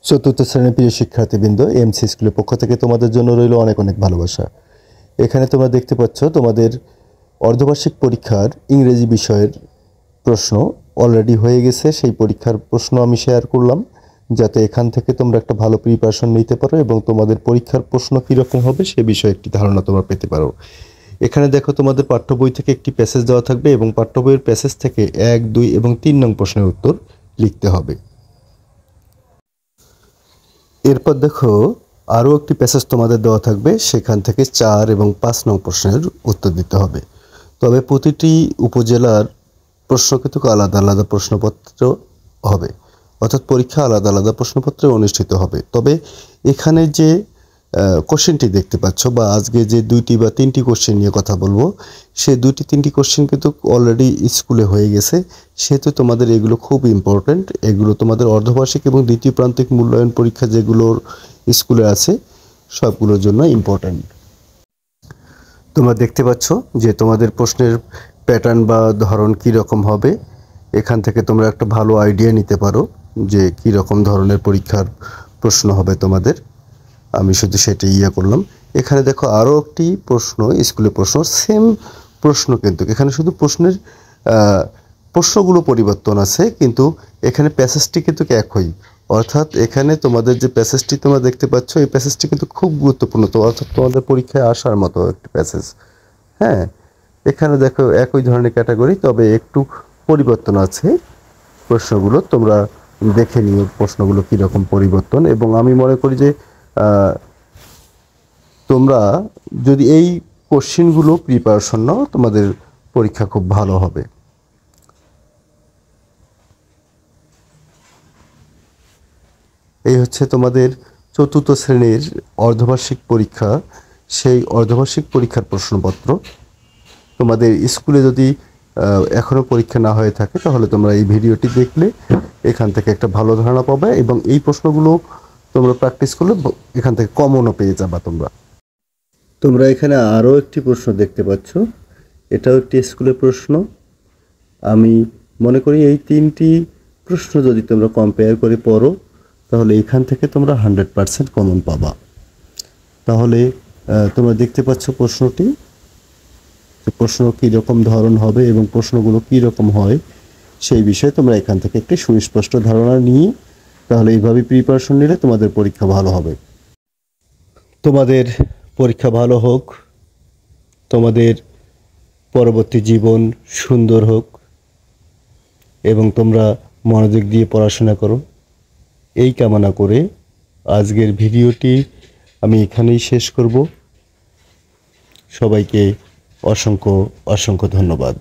চতুর্থ শ্রেণীর প্রিয় শিক্ষার্থীবৃন্দ, এমসি স্কুলের পক্ষ থেকে তোমাদের জন্য রইল অনেক অনেক ভালোবাসা। এখানে তোমরা দেখতে পাচ্ছ তোমাদের অর্ধবার্ষিক পরীক্ষার ইংরেজি বিষয়ের প্রশ্ন অলরেডি হয়ে গেছে। সেই পরীক্ষার প্রশ্ন আমি শেয়ার করলাম যাতে এখান থেকে তোমরা একটা ভালো প্রিপারেশন নিতে পারো এবং তোমাদের পরীক্ষার প্রশ্ন কীরকম হবে সে বিষয়ে একটি ধারণা তোমরা পেতে পারো। এখানে দেখো তোমাদের পাঠ্য বই থেকে একটি প্যাসেজ দেওয়া থাকবে এবং পাঠ্য বইয়ের প্যাসেজ থেকে 1, 2 এবং 3 নং প্রশ্নের উত্তর লিখতে হবে। এরপর দেখো আরও একটি প্যাসেজ তোমাদের দেওয়া থাকবে, সেখান থেকে 4 এবং 5 নং প্রশ্নের উত্তর দিতে হবে। তবে প্রতিটি উপজেলার প্রশ্ন কিন্তু আলাদা আলাদা প্রশ্নপত্র হবে, অর্থাৎ পরীক্ষা আলাদা আলাদা প্রশ্নপত্রে অনুষ্ঠিত হবে। তবে এখানে যে কোশ্চেনটি দেখতে পাচ্ছ বা আজকে যে 2টি বা 3টি কোশ্চেন নিয়ে কথা বলবো, সেই 2টি 3টি কোশ্চেন কিন্তু অলরেডি স্কুলে হয়ে গেছে, সেহেতু তোমাদের এগুলো খুব ইম্পর্ট্যান্ট। এগুলো তোমাদের অর্ধবার্ষিক এবং দ্বিতীয় প্রান্তিক মূল্যায়ন পরীক্ষা যেগুলোর স্কুলে আছে সবগুলোর জন্য ইম্পর্ট্যান্ট। তোমরা দেখতে পাচ্ছ যে তোমাদের প্রশ্নের প্যাটার্ন বা ধরন কী রকম হবে। এখান থেকে তোমরা একটা ভালো আইডিয়া নিতে পারো যে কী রকম ধরনের পরীক্ষার প্রশ্ন হবে তোমাদের। আমি শুধু সেটাই করলাম। এখানে দেখো আরও একটি প্রশ্ন, স্কুলে প্রশ্ন, সেম প্রশ্ন, কিন্তু এখানে শুধু প্রশ্নগুলো পরিবর্তন আছে, কিন্তু এখানে প্যাসেজটি কিন্তু একই। অর্থাৎ এখানে তোমাদের যে প্যাসেজটি তোমরা দেখতে পাচ্ছ এই প্যাসেজটি কিন্তু খুব গুরুত্বপূর্ণ, তো অর্থাৎ তোমাদের পরীক্ষায় আসার মতো একটি প্যাসেজ। হ্যাঁ, এখানে দেখো একই ধরনের ক্যাটাগরি, তবে একটু পরিবর্তন আছে প্রশ্নগুলো। তোমরা দেখে নিও প্রশ্নগুলো কীরকম পরিবর্তন, এবং আমি মনে করি যে তোমরা যদি এই কোশ্চেনগুলো প্রিপারেশন নাও তোমাদের পরীক্ষা খুব ভালো হবে। এই হচ্ছে তোমাদের চতুর্থ শ্রেণীর অর্ধবার্ষিক পরীক্ষা, সেই অর্ধবার্ষিক পরীক্ষার প্রশ্নপত্র। তোমাদের স্কুলে যদি এখনও পরীক্ষা না হয়ে থাকে তাহলে তোমরা এই ভিডিওটি দেখলে এখান থেকে একটা ভালো ধারণা পাবে, এবং এই প্রশ্নগুলো তোমরা প্র্যাকটিস করলে এখান থেকে কমনও পেয়ে যাবা। তোমরা এখানে আরও একটি প্রশ্ন দেখতে পাচ্ছ, এটাও একটি স্কুলের প্রশ্ন। আমি মনে করি এই 3টি প্রশ্ন যদি তোমরা কম্পেয়ার করে পড়ো তাহলে এখান থেকে তোমরা 100% কমন পাবা। তাহলে তোমরা দেখতে পাচ্ছ প্রশ্নটি, প্রশ্ন কীরকম ধরন হবে এবং প্রশ্নগুলো কীরকম হয় সেই বিষয়ে তোমরা এখান থেকে একটি সুস্পষ্ট ধারণা নিয়ে তাহলে এইভাবে প্রিপারেশন নিলে তোমাদের পরীক্ষা ভালো হবে। তোমাদের পরীক্ষা ভালো হোক, তোমাদের পরবর্তী জীবন সুন্দর হোক, এবং তোমরা মনোযোগ দিয়ে পড়াশোনা করো, এই কামনা করে আজকের ভিডিওটি আমি এখানেই শেষ করব। সবাইকে অসংখ্য অসংখ্য ধন্যবাদ।